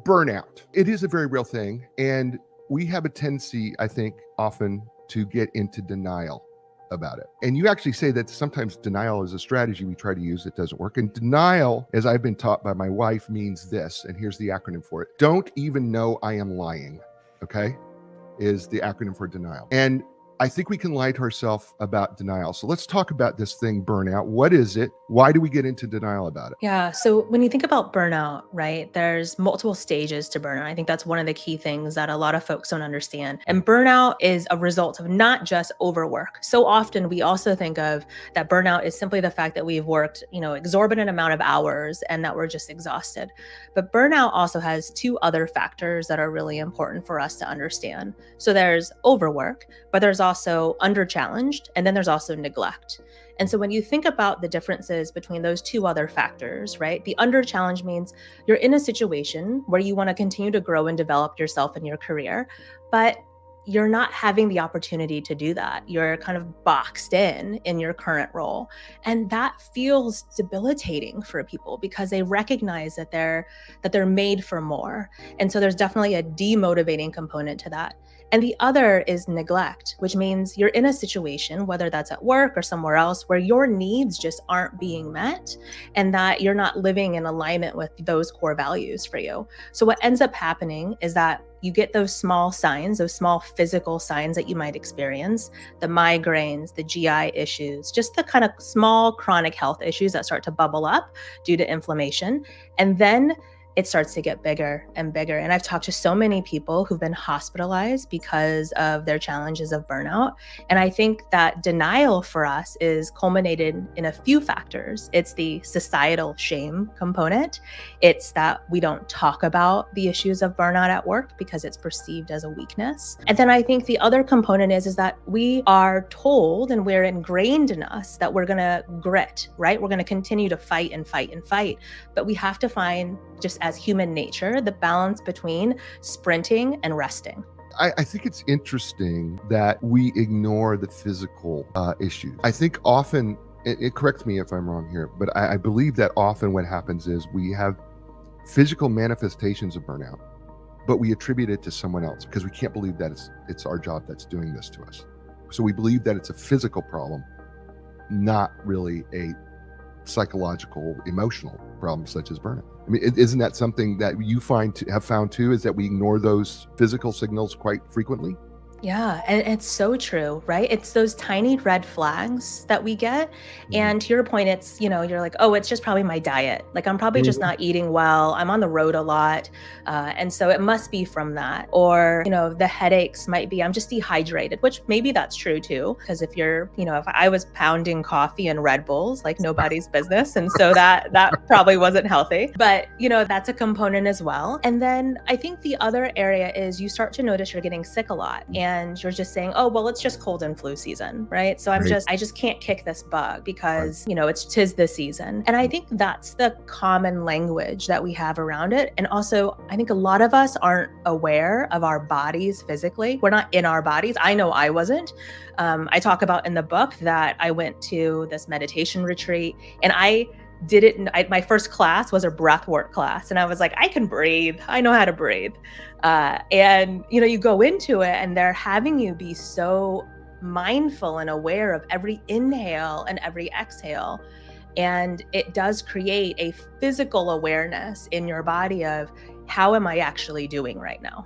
burnout. It is a very real thing. And we have a tendency, I think, often to get into denial about it. And you actually say that sometimes denial is a strategy we try to use that doesn't work. And denial, as I've been taught by my wife, means this, and here's the acronym for it. Don't even know I am lying, okay, is the acronym for denial. And I think we can lie to ourselves about denial. So let's talk about this thing, burnout. What is it? Why do we get into denial about it? Yeah. So when you think about burnout, right, there's multiple stages to burnout. I think that's one of the key things that a lot of folks don't understand. And burnout is a result of not just overwork. So often we also think of that burnout is simply the fact that we've worked, exorbitant amount of hours and that we're just exhausted. But burnout also has two other factors that are really important for us to understand. So there's overwork, but there's also under-challenged, and then there's also neglect. And so when you think about the differences between those two other factors, right, the under-challenge means you're in a situation where you want to continue to grow and develop yourself in your career, but you're not having the opportunity to do that. You're kind of boxed in your current role. And that feels debilitating for people because they recognize that they're made for more. And so there's definitely a demotivating component to that. And the other is neglect, which means you're in a situation, whether that's at work or somewhere else, where your needs just aren't being met and that you're not living in alignment with those core values for you. So what ends up happening is that you get those small signs, those small physical signs that you might experience, the migraines, the GI issues, just the kind of small chronic health issues that start to bubble up due to inflammation. And then it starts to get bigger and bigger. And I've talked to so many people who've been hospitalized because of their challenges of burnout. And I think that denial for us is culminated in a few factors. It's the societal shame component. It's that we don't talk about the issues of burnout at work because it's perceived as a weakness. And then I think the other component is that we are told and we're ingrained in us that we're gonna grit, right? We're gonna continue to fight and fight and fight. But we have to find, just as human nature, the balance between sprinting and resting. I think it's interesting that we ignore the physical issues. I think often, it corrects me if I'm wrong here, but I believe that often what happens is we have physical manifestations of burnout, but we attribute it to someone else because we can't believe that it's our job that's doing this to us. So we believe that it's a physical problem, not really a psychological, emotional problem such as burnout. I mean, isn't that something that you have found too, is that we ignore those physical signals quite frequently? Yeah, and it's so true, right? It's those tiny red flags that we get. And to your point, it's, you're like, oh, it's just probably my diet. Like, I'm probably just not eating well. I'm on the road a lot. And so it must be from that. Or, the headaches might be, I'm just dehydrated, which maybe that's true too. Because if you're, if I was pounding coffee and Red Bulls, like nobody's business. And so that probably wasn't healthy. But, that's a component as well. And then I think the other area is you start to notice you're getting sick a lot. And you're just saying, oh, well, it's just cold and flu season, right? So I just can't kick this bug because, tis the season. And I think that's the common language that we have around it. And also, I think a lot of us aren't aware of our bodies physically. We're not in our bodies. I know I wasn't. I talk about in the book that I went to this meditation retreat and my first class was a breath work class. And I was like, I can breathe. I know how to breathe. And you go into it and they're having you be so mindful and aware of every inhale and every exhale. And it does create a physical awareness in your body of how am I actually doing right now?